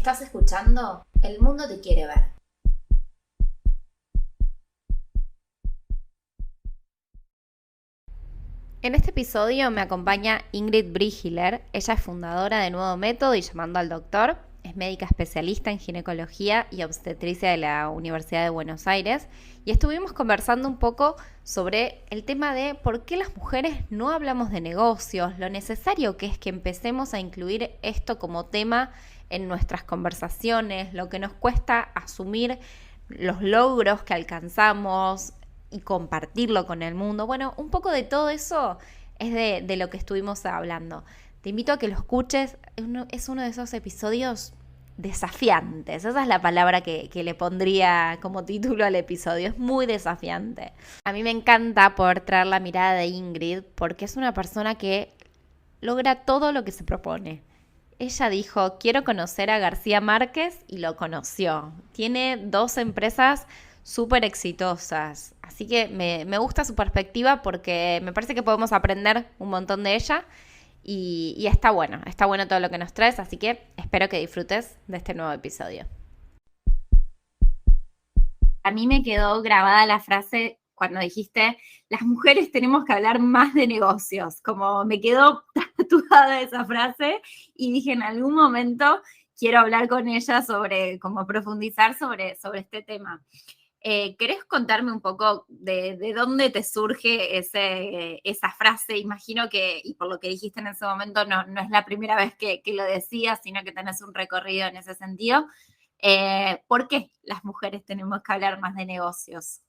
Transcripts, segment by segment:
Estás escuchando El Mundo Te Quiere Ver. En este episodio me acompaña Ingrid Brigiller. Ella es fundadora de Nuevo Método y Llamando al Doctor. Es médica especialista en ginecología y obstetricia de la Universidad de Buenos Aires. Y estuvimos conversando un poco sobre el tema de por qué las mujeres no hablamos de negocios, lo necesario que es que empecemos a incluir esto como tema en nuestras conversaciones, lo que nos cuesta asumir los logros que alcanzamos y compartirlo con el mundo. Bueno, un poco de todo eso es de lo que estuvimos hablando. Te invito a que lo escuches. Es uno de esos episodios desafiantes. Esa es la palabra que le pondría como título al episodio. Es muy desafiante. A mí me encanta poder traer la mirada de Ingrid porque es una persona que logra todo lo que se propone. Ella dijo, quiero conocer a García Márquez y lo conoció. Tiene 2 empresas súper exitosas. Así que me gusta su perspectiva porque me parece que podemos aprender un montón de ella y está bueno todo lo que nos traes, así que espero que disfrutes de este nuevo episodio. A mí me quedó grabada la frase cuando dijiste, las mujeres tenemos que hablar más de negocios, como me quedó tatuada esa frase y dije en algún momento quiero hablar con ella sobre, como profundizar sobre este tema. ¿Querés contarme un poco de dónde te surge esa frase? Imagino que, y por lo que dijiste en ese momento, no es la primera vez que lo decías, sino que tenés un recorrido en ese sentido. ¿Por qué las mujeres tenemos que hablar más de negocios?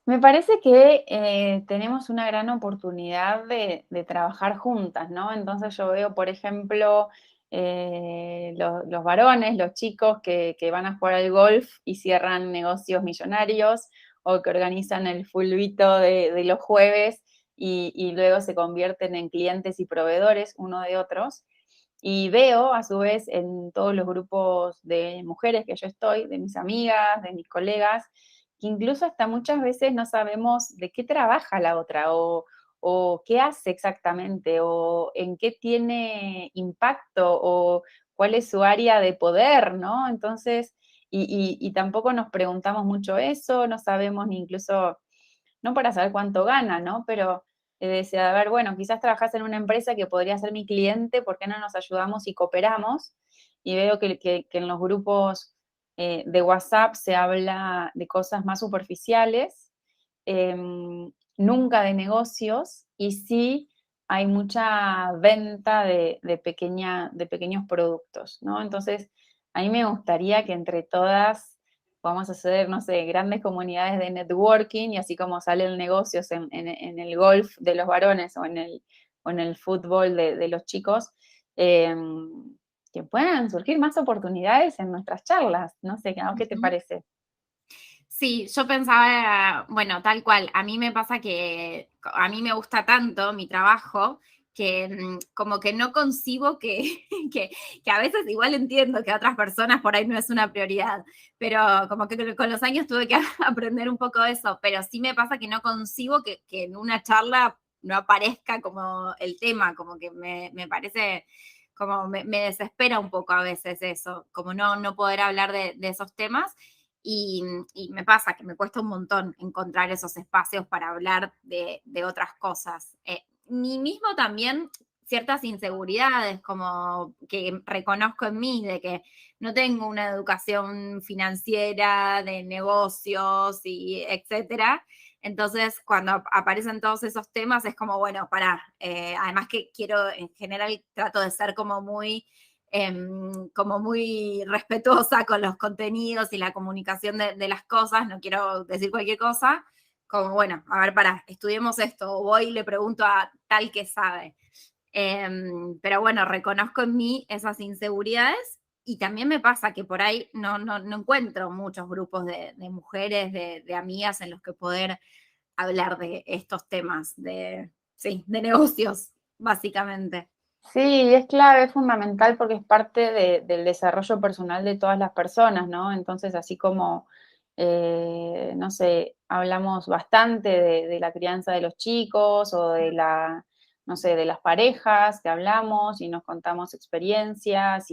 Me parece que tenemos una gran oportunidad de trabajar juntas, ¿no? Entonces yo veo, por ejemplo, los varones, los chicos que van a jugar al golf y cierran negocios millonarios o que organizan el fulbito de los jueves y luego se convierten en clientes y proveedores uno de otros. Y veo, a su vez, en todos los grupos de mujeres que yo estoy, de mis amigas, de mis colegas, que incluso hasta muchas veces no sabemos de qué trabaja la otra o qué hace exactamente o en qué tiene impacto o cuál es su área de poder, ¿no? Entonces, y tampoco nos preguntamos mucho eso, no sabemos ni incluso, no para saber cuánto gana, ¿no? Pero decía, a ver, bueno, quizás trabajas en una empresa que podría ser mi cliente, ¿por qué no nos ayudamos y cooperamos? Y veo que en los grupos de WhatsApp se habla de cosas más superficiales, nunca de negocios, y sí hay mucha venta de pequeños productos, ¿no? Entonces, a mí me gustaría que entre todas podamos hacer, no sé, grandes comunidades de networking y así como salen negocios en el golf de los varones o en el fútbol de los chicos, eh, que puedan surgir más oportunidades en nuestras charlas. No sé, ¿qué te parece? Sí, yo pensaba, bueno, tal cual, a mí me pasa que a mí me gusta tanto mi trabajo que como que no concibo que a veces igual entiendo que a otras personas por ahí no es una prioridad, pero como que con los años tuve que aprender un poco de eso, pero sí me pasa que no concibo que en una charla no aparezca como el tema, como que me parece, como me desespera un poco a veces eso, como no poder hablar de esos temas. Y me pasa que me cuesta un montón encontrar esos espacios para hablar de otras cosas. Ni mismo también ciertas inseguridades como que reconozco en mí, de que no tengo una educación financiera, de negocios y etcétera. Entonces, cuando aparecen todos esos temas, es como, bueno, además que quiero, en general, trato de ser como muy respetuosa con los contenidos y la comunicación de las cosas, no quiero decir cualquier cosa, como bueno, a ver, estudiemos esto, o voy y le pregunto a tal que sabe. Pero bueno, reconozco en mí esas inseguridades y también me pasa que por ahí no encuentro muchos grupos de mujeres, de amigas en los que poder hablar de estos temas, sí, de negocios, básicamente. Sí, es clave, es fundamental porque es parte del desarrollo personal de todas las personas, ¿no? Entonces, así como, no sé, hablamos bastante de la crianza de los chicos o no sé, de las parejas que hablamos y nos contamos experiencias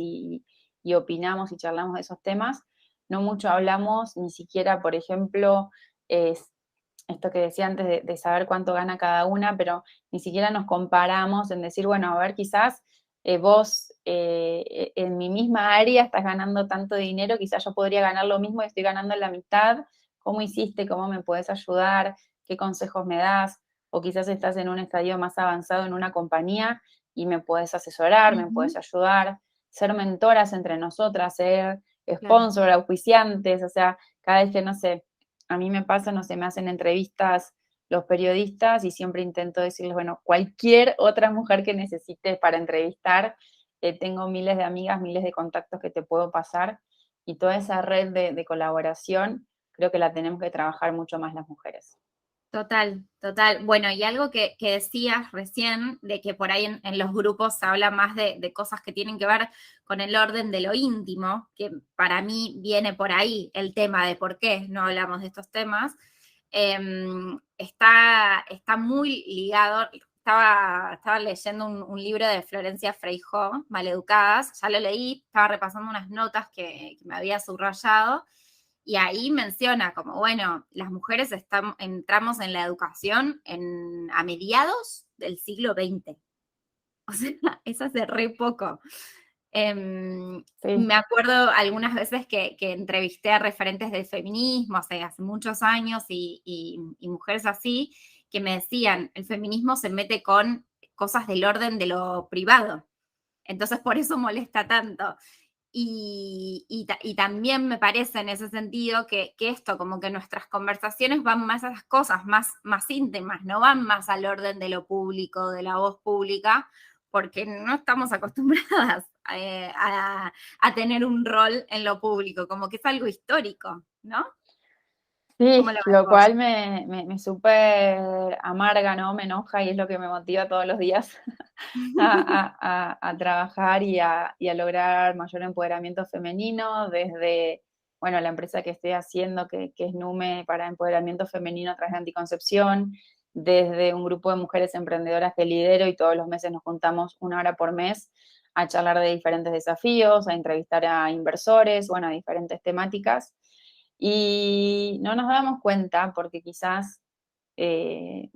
y opinamos y charlamos de esos temas, no mucho hablamos, ni siquiera, por ejemplo, esto que decía antes de saber cuánto gana cada una, pero ni siquiera nos comparamos en decir, bueno, a ver, quizás vos en mi misma área estás ganando tanto dinero, quizás yo podría ganar lo mismo y estoy ganando la mitad. ¿Cómo hiciste? ¿Cómo me puedes ayudar? ¿Qué consejos me das? O quizás estás en un estadio más avanzado en una compañía y me puedes asesorar, me puedes Ujú. ayudar, ser mentoras entre nosotras, ser Claro, sponsor, auspiciantes, o sea, cada vez que, no sé, a mí me pasa, no sé, me hacen entrevistas los periodistas y siempre intento decirles, bueno, cualquier otra mujer que necesites para entrevistar, tengo miles de amigas, miles de contactos que te puedo pasar y toda esa red de colaboración creo que la tenemos que trabajar mucho más las mujeres. total, total. Bueno, y algo que decías recién, de que por ahí en los grupos se habla más de cosas que tienen que ver con el orden de lo íntimo, que para mí viene por ahí el tema de por qué no hablamos de estos temas. Está muy ligado. Estaba leyendo un libro de Florencia Freijó, Maleducadas, ya lo leí, estaba repasando unas notas que me había subrayado, y ahí menciona como, bueno, las mujeres entramos en la educación a mediados del siglo XX. O sea, eso hace re poco. Sí, Me acuerdo algunas veces que entrevisté a referentes del feminismo hace muchos años y mujeres así, que me decían, el feminismo se mete con cosas del orden de lo privado. Entonces por eso molesta tanto. Y también me parece en ese sentido que esto, como que nuestras conversaciones van más a esas cosas más íntimas, no van más al orden de lo público, de la voz pública, porque no estamos acostumbradas a tener un rol en lo público, como que es algo histórico, ¿no? ¿Cómo sí, lo ves lo vos? cual me súper amarga, ¿no? Me enoja y es lo que me motiva todos los días a trabajar y a lograr mayor empoderamiento femenino desde, bueno, la empresa que estoy haciendo, que es NUME para empoderamiento femenino a través de anticoncepción, desde un grupo de mujeres emprendedoras que lidero y todos los meses nos juntamos 1 hora por mes a charlar de diferentes desafíos, a entrevistar a inversores, bueno, a diferentes temáticas. Y no nos damos cuenta porque quizás eh,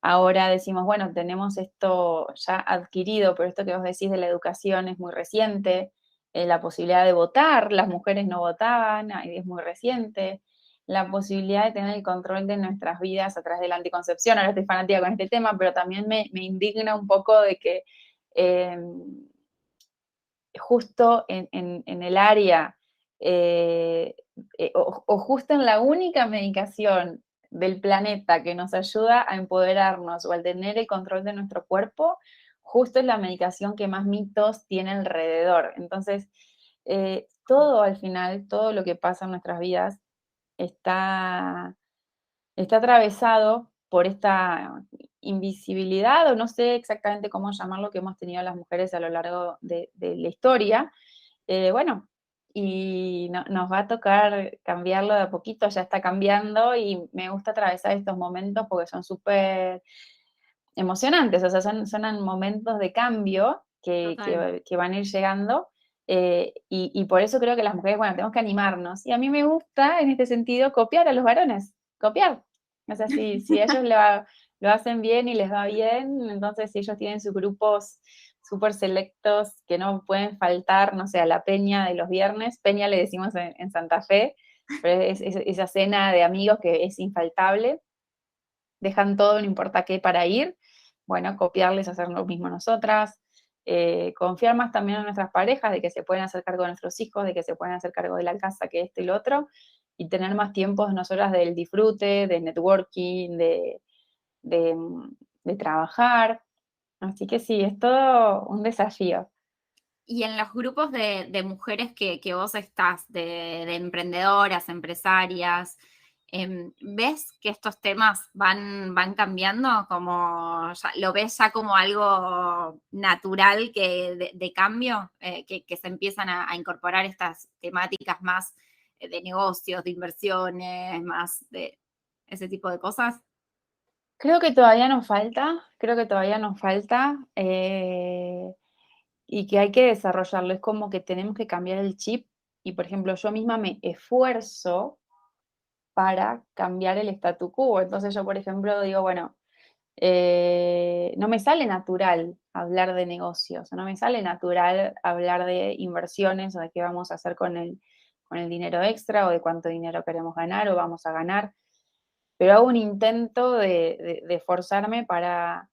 ahora decimos, bueno, tenemos esto ya adquirido, pero esto que vos decís de la educación es muy reciente, la posibilidad de votar, las mujeres no votaban, es muy reciente, la posibilidad de tener el control de nuestras vidas a través de la anticoncepción, ahora estoy fanática con este tema, pero también me indigna un poco de que eh, justo en el área eh, o justo en la única medicación del planeta que nos ayuda a empoderarnos o al tener el control de nuestro cuerpo, justo es la medicación que más mitos tiene alrededor. Entonces, todo al final, todo lo que pasa en nuestras vidas está está atravesado por esta invisibilidad, o no sé exactamente cómo llamarlo, que hemos tenido las mujeres a lo largo de la historia. Bueno, y nos va a tocar cambiarlo de a poquito, ya está cambiando y me gusta atravesar estos momentos porque son súper emocionantes, o sea, son momentos de cambio Total. que van a ir llegando. Y por eso creo que las mujeres, bueno, tenemos que animarnos. Y a mí me gusta, en este sentido, copiar a los varones, copiar. O sea, si ellos lo hacen bien y les va bien, entonces si ellos tienen sus grupos súper selectos que no pueden faltar, no sé, a la peña de los viernes, peña le decimos en Santa Fe, pero es esa cena de amigos que es infaltable, dejan todo, no importa qué, para ir, bueno, copiarles, hacer lo mismo nosotras, confiar más también en nuestras parejas, de que se pueden hacer cargo de nuestros hijos, de que se pueden hacer cargo de la casa, que esto y lo otro, y tener más tiempos nosotras del disfrute, de networking, de, de trabajar. Así que sí, es todo un desafío. Y en los grupos de mujeres que vos estás, de emprendedoras, empresarias, ¿ves que estos temas van cambiando? Como ¿lo ves ya como algo natural de cambio? Que se empiezan a incorporar estas temáticas más de negocios, de inversiones, más de ese tipo de cosas. Creo que todavía nos falta, creo que todavía nos falta. y que hay que desarrollarlo. Es como que tenemos que cambiar el chip y, por ejemplo, yo misma me esfuerzo para cambiar el statu quo. Entonces yo, por ejemplo, digo, bueno, no me sale natural hablar de negocios, no me sale natural hablar de inversiones o de qué vamos a hacer con el dinero extra o de cuánto dinero queremos ganar o vamos a ganar, pero hago un intento de esforzarme para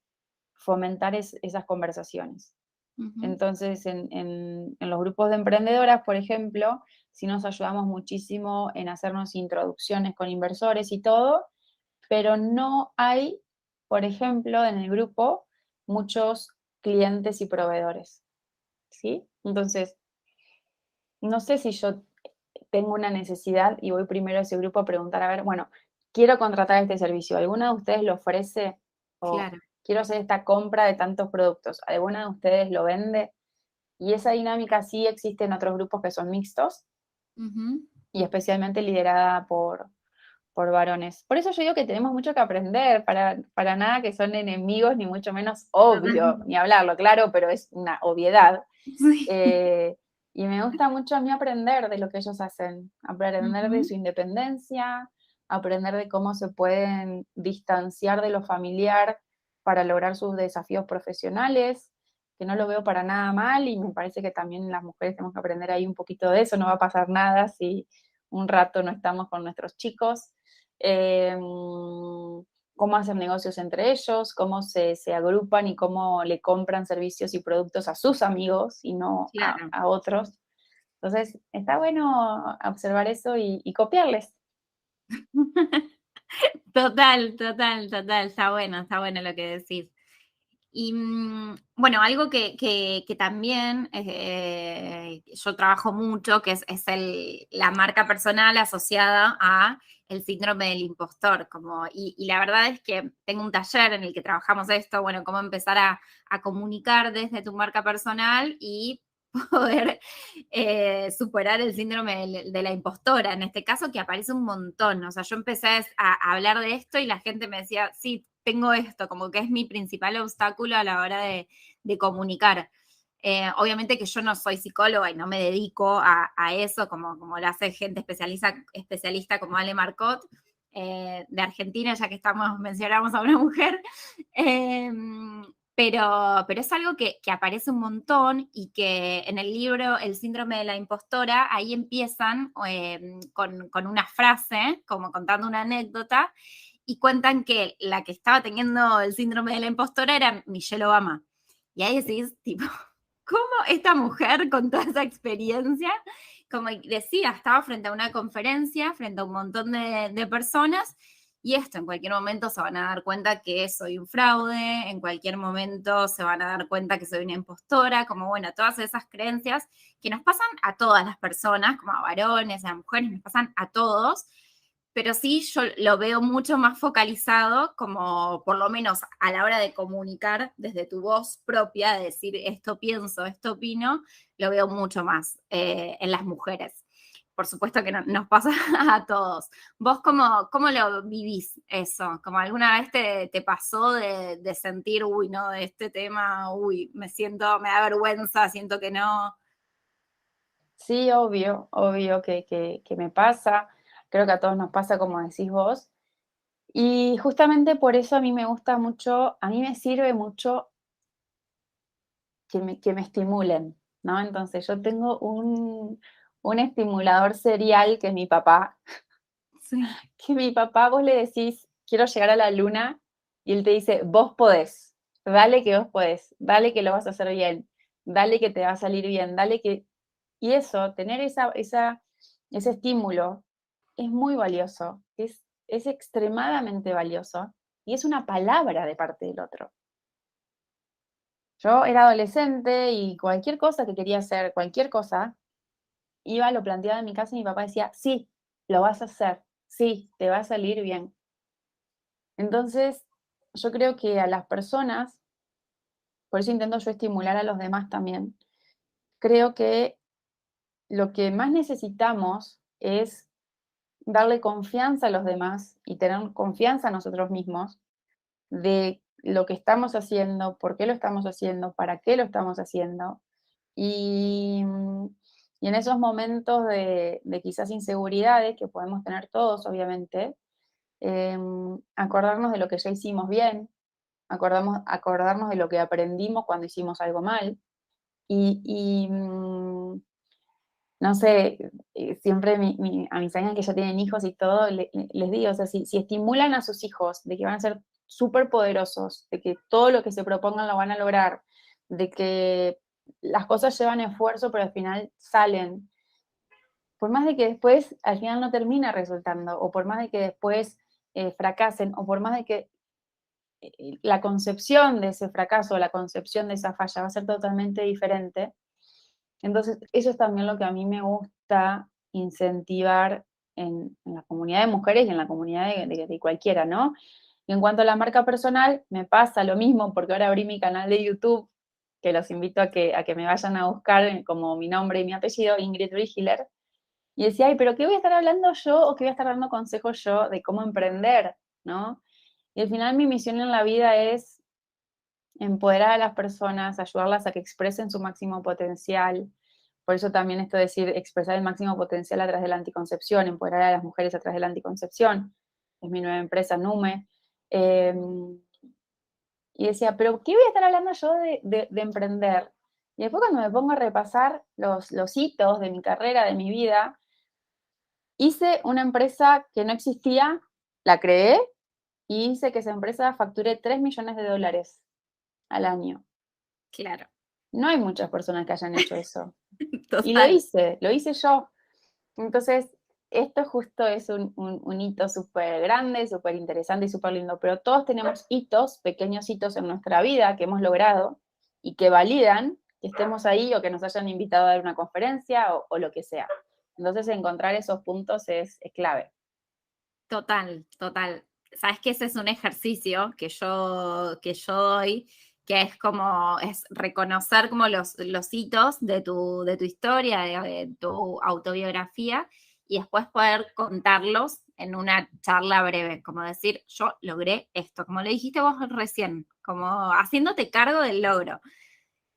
fomentar esas conversaciones. Ujú. Entonces, en los grupos de emprendedoras, por ejemplo, sí nos ayudamos muchísimo en hacernos introducciones con inversores y todo, pero no hay, por ejemplo, en el grupo, muchos clientes y proveedores, ¿sí? Entonces, no sé si yo tengo una necesidad y voy primero a ese grupo a preguntar, a ver, bueno, quiero contratar este servicio, ¿alguna de ustedes lo ofrece? O Claro. quiero hacer esta compra de tantos productos, ¿alguna de ustedes lo vende? Y esa dinámica sí existe en otros grupos que son mixtos Ujú. y especialmente liderada por varones. Por eso yo digo que tenemos mucho que aprender, para nada que son enemigos, ni mucho menos obvio, Totalmente. ni hablarlo, claro, pero es una obviedad. Sí. Eh, y me gusta mucho a mí aprender de lo que ellos hacen, aprender de Ujú. su independencia, aprender de cómo se pueden distanciar de lo familiar para lograr sus desafíos profesionales, que no lo veo para nada mal y me parece que también las mujeres tenemos que aprender ahí un poquito de eso, no va a pasar nada si un rato no estamos con nuestros chicos. Cómo hacen negocios entre ellos, cómo se agrupan y cómo le compran servicios y productos a sus amigos y no Claro. a otros. Entonces, está bueno observar eso y copiarles. Total, total, total. Está bueno lo que decís. Y bueno, algo que también yo trabajo mucho, que es la marca personal asociada a el síndrome del impostor. Y la verdad es que tengo un taller en el que trabajamos esto, bueno, cómo empezar a comunicar desde tu marca personal y poder superar el síndrome de la impostora, en este caso, que aparece un montón. O sea, yo empecé a hablar de esto y la gente me decía, sí, tengo esto, como que es mi principal obstáculo a la hora de comunicar. Obviamente que yo no soy psicóloga y no me dedico a eso, como lo hace gente especialista como Ale Marcot, de Argentina, ya que mencionamos a una mujer. Eh, pero es algo que aparece un montón y que en el libro El síndrome de la impostora, ahí empiezan con una frase, como contando una anécdota, y cuentan que la que estaba teniendo el síndrome de la impostora era Michelle Obama. Y ahí decís, tipo, ¿cómo esta mujer con toda esa experiencia, como decía, estaba frente a una conferencia, frente a un montón de personas, y esto en cualquier momento se van a dar cuenta que soy un fraude, en cualquier momento se van a dar cuenta que soy una impostora, como bueno, todas esas creencias que nos pasan a todas las personas, como a varones, a mujeres, nos pasan a todos, pero sí yo lo veo mucho más focalizado, como por lo menos a la hora de comunicar desde tu voz propia, de decir esto pienso, esto opino, lo veo mucho más en las mujeres. Por supuesto que nos pasa a todos. ¿Vos cómo lo vivís eso? ¿Como alguna vez te pasó de sentir, uy, no, de este tema, uy, me da vergüenza, siento que no? Sí, obvio, obvio que me pasa. Creo que a todos nos pasa, como decís vos. Y justamente por eso a mí me gusta mucho, a mí me sirve mucho que me estimulen, ¿no? Entonces yo tengo un estimulador serial que es mi papá, Sí. que mi papá vos le decís, quiero llegar a la luna, y él te dice, vos podés, dale que vos podés, dale que lo vas a hacer bien, dale que te va a salir bien, dale que... Y eso, tener ese estímulo es muy valioso, es extremadamente valioso, y es una palabra de parte del otro. Yo era adolescente y cualquier cosa que quería hacer, cualquier cosa, iba, lo planteaba en mi casa y mi papá decía, sí, lo vas a hacer, sí, te va a salir bien. Entonces, yo creo que a las personas, por eso intento yo estimular a los demás también, creo que lo que más necesitamos es darle confianza a los demás y tener confianza a nosotros mismos de lo que estamos haciendo, por qué lo estamos haciendo, para qué lo estamos haciendo. Y, y en esos momentos de quizás inseguridades que podemos tener todos, obviamente, acordarnos de lo que ya hicimos bien, acordarnos de lo que aprendimos cuando hicimos algo mal. Y no sé, siempre a mis amigas que ya tienen hijos y todo, les digo, o sea, si estimulan a sus hijos de que van a ser súper poderosos, de que todo lo que se propongan lo van a lograr, de que las cosas llevan esfuerzo, pero al final salen, por más de que después al final no termina resultando, o por más de que después fracasen, o por más de que la concepción de ese fracaso, la concepción de esa falla va a ser totalmente diferente. Entonces, eso es también lo que a mí me gusta incentivar en la comunidad de mujeres y en la comunidad de cualquiera, ¿no? Y en cuanto a la marca personal, me pasa lo mismo, porque ahora abrí mi canal de YouTube, que los invito a que me vayan a buscar como mi nombre y mi apellido, Ingrid Brigiler, y decía, ay, pero ¿qué voy a estar hablando yo o qué voy a estar dando consejos yo de cómo emprender, ¿no? Y al final mi misión en la vida es empoderar a las personas, ayudarlas a que expresen su máximo potencial. Por eso también esto de decir expresar el máximo potencial a través de la anticoncepción, empoderar a las mujeres a través de la anticoncepción. Es mi nueva empresa, Nume. Eh, y decía, pero ¿qué voy a estar hablando yo de emprender? Y después cuando me pongo a repasar los hitos de mi carrera, de mi vida, hice una empresa que no existía, la creé y hice que esa empresa facture $3 millones al año. Claro, No hay muchas personas que hayan hecho eso. Y total. lo hice yo. Entonces, esto justo es un hito súper grande, súper interesante y súper lindo, pero todos tenemos hitos, pequeños hitos en nuestra vida que hemos logrado y que validan que estemos ahí o que nos hayan invitado a dar una conferencia o lo que sea. Entonces, encontrar esos puntos es clave. Total, total. Sabes que ese es un ejercicio que yo doy, que es como, es reconocer como los hitos de tu historia, de tu autobiografía, y después poder contarlos en una charla breve, como decir, yo logré esto, como le dijiste vos recién, como haciéndote cargo del logro.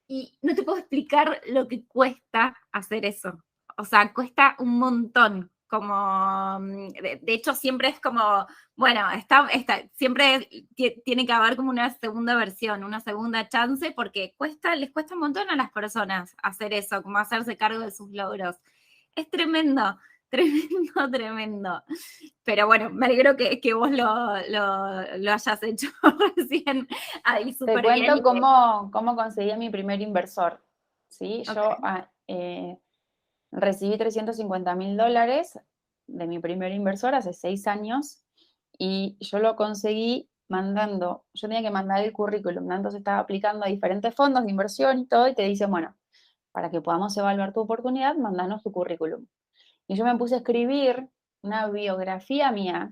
Y no te puedo explicar lo que cuesta hacer eso. O sea, cuesta un montón. Como, de hecho, siempre es como, bueno, siempre tiene que haber como una segunda versión, una segunda chance, porque les cuesta un montón a las personas hacer eso, como hacerse cargo de sus logros. Es tremendo, tremendo, tremendo. Pero bueno, me alegro que vos lo hayas hecho recién ahí Te súper bien cuento y que, cómo conseguí a mi primer inversor. ¿Sí? Yo ok. recibí $350.000 de mi primer inversor hace 6 años y yo lo conseguí yo tenía que mandar el currículum, ¿no? Entonces estaba aplicando a diferentes fondos de inversión y todo y te dicen, bueno, para que podamos evaluar tu oportunidad, mandanos tu currículum. Y yo me puse a escribir una biografía mía,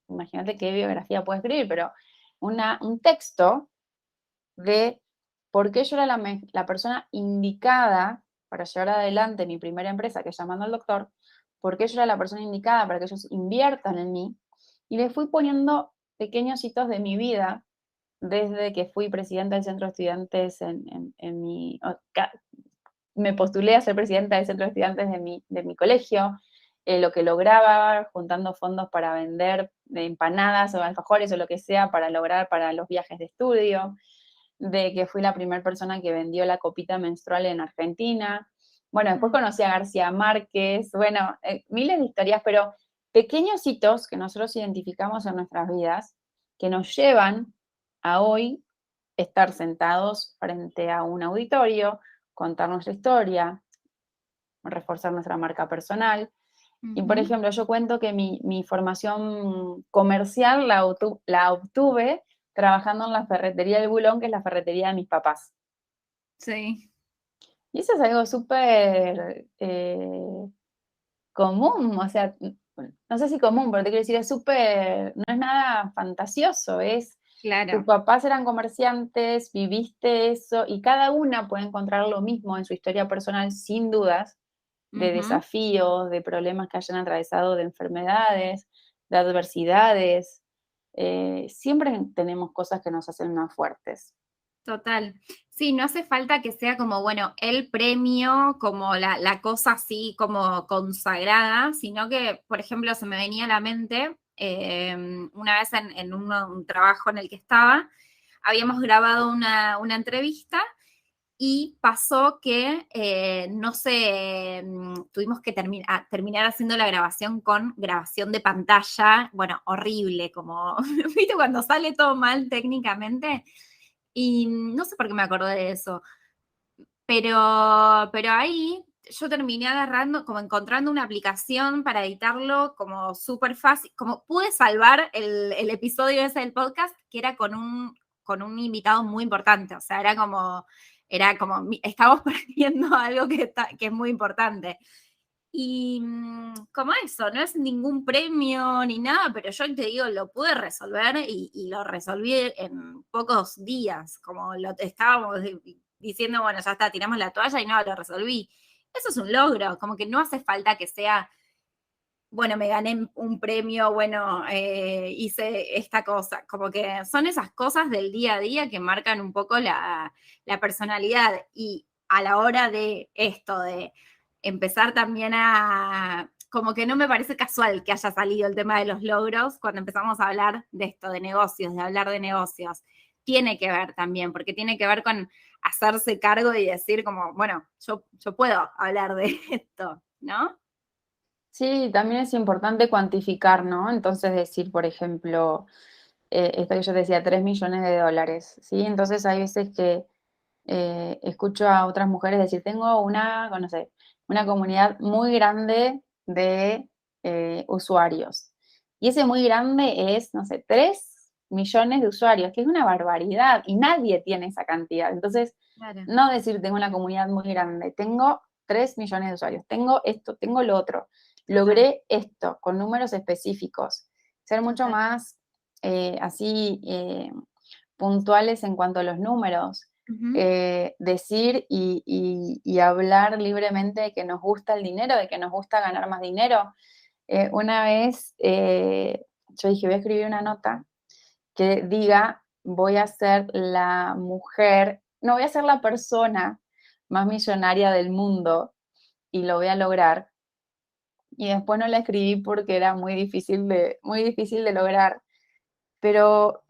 imagínate qué biografía puedo escribir, pero un texto de por qué yo era la persona indicada para llevar adelante mi primera empresa, que es Llamando al Doctor, por qué yo era la persona indicada para que ellos inviertan en mí, y le fui poniendo pequeños hitos de mi vida, desde que fui presidenta del centro de estudiantes me postulé a ser presidenta del centro de estudiantes de mi colegio, lo que lograba juntando fondos para vender empanadas o alfajores o lo que sea para lograr para los viajes de estudio, de que fui la primera persona que vendió la copita menstrual en Argentina. Bueno, después conocí a García Márquez, bueno, miles de historias, pero pequeños hitos que nosotros identificamos en nuestras vidas que nos llevan a hoy estar sentados frente a un auditorio, contar nuestra historia, reforzar nuestra marca personal. Y por Ujú. ejemplo, yo cuento que mi formación comercial la obtuve trabajando en la ferretería del Bulón, que es la ferretería de mis papás. Sí, Y eso es algo súper común, o sea, no sé si común, pero te quiero decir, es súper, no es nada fantasioso, tus claro. papás eran comerciantes, viviste eso, y cada una puede encontrar lo mismo en su historia personal, sin dudas, de Ujú. desafíos, de problemas que hayan atravesado, de enfermedades, de adversidades. Siempre tenemos cosas que nos hacen más fuertes. Total. Sí, no hace falta que sea como, bueno, el premio, como la cosa así como consagrada, sino que, por ejemplo, se me venía a la mente una vez en un trabajo en el que estaba, habíamos grabado una entrevista y pasó que, no sé, tuvimos que terminar haciendo la grabación con grabación de pantalla, bueno, horrible, como, ¿viste? Cuando sale todo mal técnicamente. Y no sé por qué me acordé de eso, pero ahí yo terminé agarrando, como encontrando una aplicación para editarlo como súper fácil, como pude salvar el episodio ese del podcast, que era con un invitado muy importante, o sea, era como estamos perdiendo algo que es muy importante. Y como eso, no es ningún premio ni nada, pero yo te digo, lo pude resolver y lo resolví en pocos días, como lo estábamos diciendo, bueno, ya está, tiramos la toalla y no, lo resolví. Eso es un logro, como que no hace falta que sea, bueno, me gané un premio, bueno, hice esta cosa, como que son esas cosas del día a día que marcan un poco la personalidad y a la hora de esto, de empezar también como que no me parece casual que haya salido el tema de los logros cuando empezamos a hablar de esto, de negocios, de hablar de negocios. Tiene que ver también, porque tiene que ver con hacerse cargo y decir como, bueno, yo puedo hablar de esto, ¿no? Sí, también es importante cuantificar, ¿no? Entonces decir, por ejemplo, esto que yo te decía, 3 millones de dólares, ¿sí? Entonces hay veces que escucho a otras mujeres decir, tengo no sé, una comunidad muy grande de usuarios. Y ese muy grande es, no sé, 3 millones de usuarios, que es una barbaridad y nadie tiene esa cantidad. Entonces, Claro. no decir tengo una comunidad muy grande, tengo 3 millones de usuarios, tengo esto, tengo lo otro, Total, logré esto con números específicos, ser mucho total. más así puntuales en cuanto a los números, Ujú. decir y hablar libremente de que nos gusta el dinero, de que nos gusta ganar más dinero. Una vez yo dije, voy a escribir una nota que diga, voy a ser la mujer, no voy a ser la persona más millonaria del mundo y lo voy a lograr. Y después no la escribí porque era muy difícil de lograr. Pero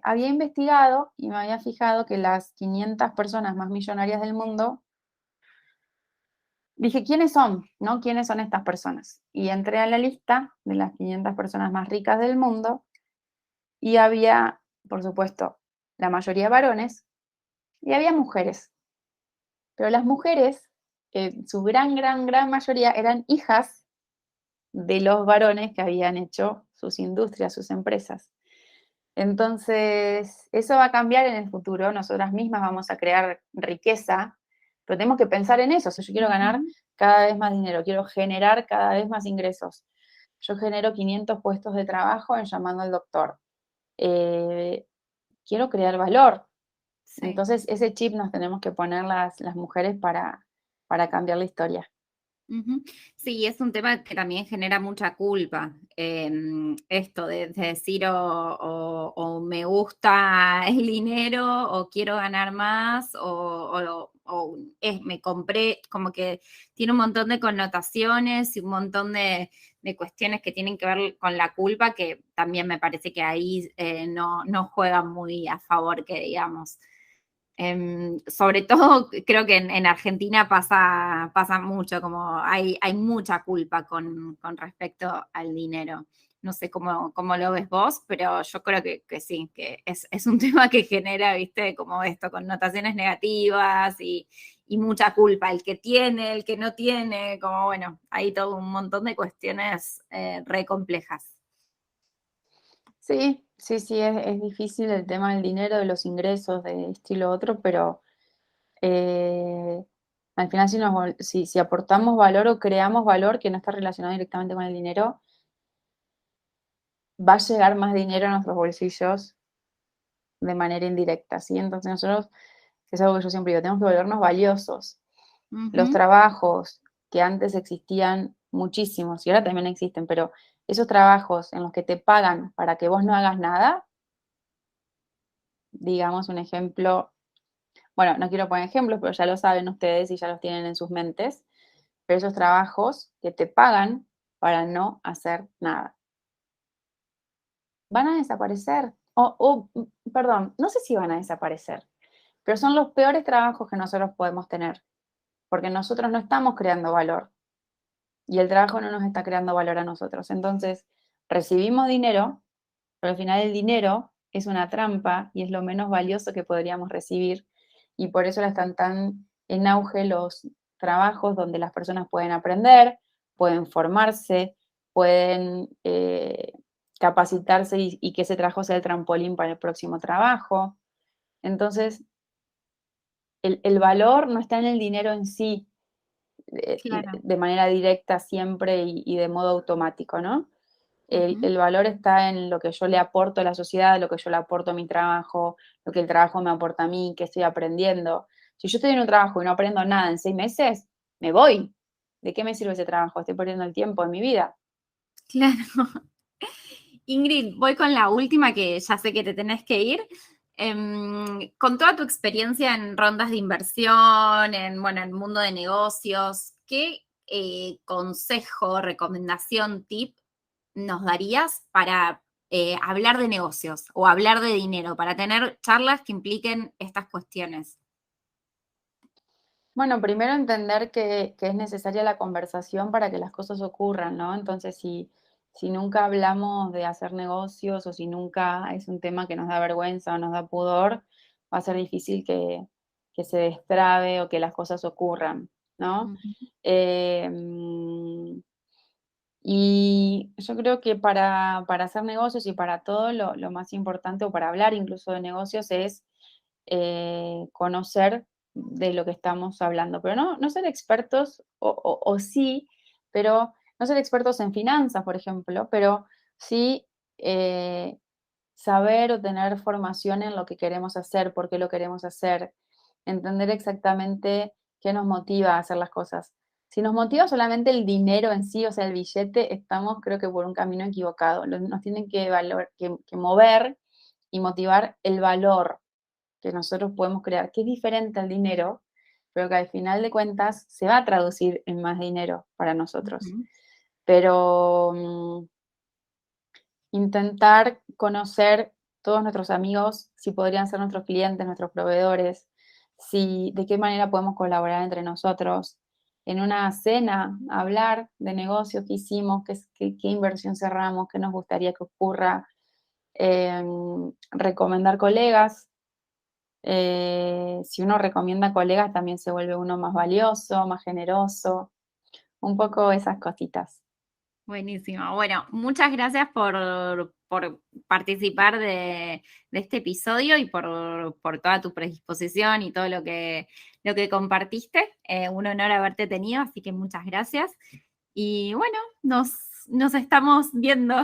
había investigado y me había fijado que las 500 personas más millonarias del mundo, dije, ¿quiénes son? ¿No? ¿Quiénes son estas personas? Y entré a la lista de las 500 personas más ricas del mundo y había, por supuesto, la mayoría varones y había mujeres. Pero las mujeres, su gran mayoría eran hijas de los varones que habían hecho sus industrias, sus empresas. Entonces, eso va a cambiar en el futuro, nosotras mismas vamos a crear riqueza, pero tenemos que pensar en eso, si yo quiero ganar Ujú. cada vez más dinero, quiero generar cada vez más ingresos. Yo genero 500 puestos de trabajo en llamando al doctor. Eh, quiero crear valor. Sí. Entonces, ese chip nos tenemos que poner las mujeres para cambiar la historia. Ujú. Sí, es un tema que también genera mucha culpa. Esto de decir o me gusta el dinero o quiero ganar más o me compré, como que tiene un montón de connotaciones y un montón de cuestiones que tienen que ver con la culpa que también me parece que ahí no juegan muy a favor, que digamos. Sobre todo creo que en Argentina pasa mucho, como hay mucha culpa con respecto al dinero. No sé cómo lo ves vos, pero yo creo que sí, que es un tema que genera, viste, como esto, connotaciones negativas y mucha culpa, el que tiene, el que no tiene, como bueno, hay todo un montón de cuestiones re complejas. Sí, sí, sí, es difícil el tema del dinero, de los ingresos, de esto y lo otro, pero Eh, al final, si aportamos valor o creamos valor que no está relacionado directamente con el dinero, va a llegar más dinero a nuestros bolsillos de manera indirecta, ¿sí? Entonces nosotros, que es algo que yo siempre digo, tenemos que volvernos valiosos. Los Ujú. trabajos que antes existían muchísimos y ahora también existen, pero esos trabajos en los que te pagan para que vos no hagas nada, digamos, un ejemplo, bueno, no quiero poner ejemplos, pero ya lo saben ustedes y ya los tienen en sus mentes, pero esos trabajos que te pagan para no hacer nada, van a desaparecer. Perdón, no sé si van a desaparecer, pero son los peores trabajos que nosotros podemos tener, porque nosotros no estamos creando valor y el trabajo no nos está creando valor a nosotros. Entonces, recibimos dinero, pero al final el dinero es una trampa y es lo menos valioso que podríamos recibir y por eso están tan en auge los trabajos donde las personas pueden aprender, pueden formarse, pueden capacitarse y que ese trabajo sea el trampolín para el próximo trabajo. Entonces, el valor no está en el dinero en sí, Claro. de manera directa siempre y de modo automático, ¿no? Ujú. El valor está en lo que yo le aporto a la sociedad, lo que yo le aporto a mi trabajo, lo que el trabajo me aporta a mí, que estoy aprendiendo. Si yo estoy en un trabajo y no aprendo nada en 6 meses, me voy. ¿De qué me sirve ese trabajo? Estoy perdiendo el tiempo en mi vida. Claro. Ingrid, voy con la última que ya sé que te tenés que ir. Con toda tu experiencia en rondas de inversión, en el mundo de negocios, ¿qué consejo, recomendación, tip nos darías para hablar de negocios o hablar de dinero, para tener charlas que impliquen estas cuestiones? Bueno, primero entender que es necesaria la conversación para que las cosas ocurran, ¿no? Entonces, si nunca hablamos de hacer negocios o si nunca es un tema que nos da vergüenza o nos da pudor, va a ser difícil que se destrabe o que las cosas ocurran, ¿no? Ujú. Em, y yo creo que para hacer negocios y para todo, lo más importante, o para hablar incluso de negocios, es conocer de lo que estamos hablando, pero no ser expertos, o sí, pero no ser expertos en finanzas, por ejemplo, pero sí eh, saber o tener formación en lo que queremos hacer, por qué lo queremos hacer, entender exactamente qué nos motiva a hacer las cosas. Si nos motiva solamente el dinero en sí, o sea, el billete, estamos creo que por un camino equivocado. Nos tienen que mover y motivar el valor que nosotros podemos crear, que es diferente al dinero, pero que al final de cuentas se va a traducir en más dinero para nosotros. Ujú. Pero intentar conocer todos nuestros amigos, si podrían ser nuestros clientes, nuestros proveedores, si de qué manera podemos colaborar entre nosotros. En una cena, hablar de negocios que hicimos, qué inversión cerramos, qué nos gustaría que ocurra, recomendar colegas. Si uno recomienda colegas, también se vuelve uno más valioso, más generoso, un poco esas cositas. Buenísimo. Bueno, muchas gracias por participar de este episodio y por toda tu predisposición y todo lo que compartiste. Un honor haberte tenido, así que muchas gracias. Y bueno, nos estamos viendo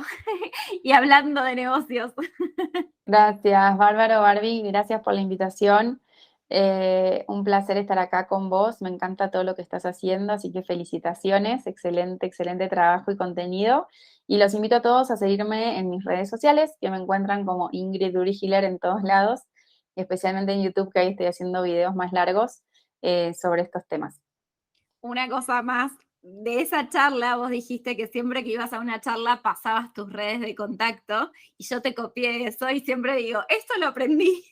y hablando de negocios. Gracias, Bárbaro, Barbie, gracias por la invitación. Un placer estar acá con vos, me encanta todo lo que estás haciendo, así que felicitaciones, excelente, excelente trabajo y contenido. Y los invito a todos a seguirme en mis redes sociales, que me encuentran como Ingrid Urigiller en todos lados, y especialmente en YouTube, que ahí estoy haciendo videos más largos sobre estos temas. Una cosa más, de esa charla vos dijiste que siempre que ibas a una charla pasabas tus redes de contacto y yo te copié eso y siempre digo, esto lo aprendí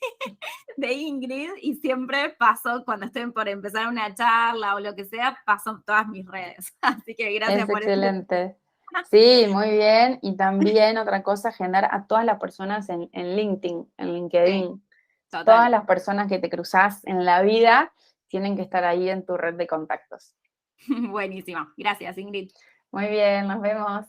de Ingrid y siempre paso cuando estoy por empezar una charla o lo que sea, paso todas mis redes. Así que gracias Es por eso. excelente. Sí, muy bien. Y también otra cosa, agendar a todas las personas en LinkedIn, en Sí, LinkedIn. Todas total. las personas que te cruzas en la vida tienen que estar ahí en tu red de contactos. Buenísimo. Gracias, Ingrid. Muy bien, nos vemos.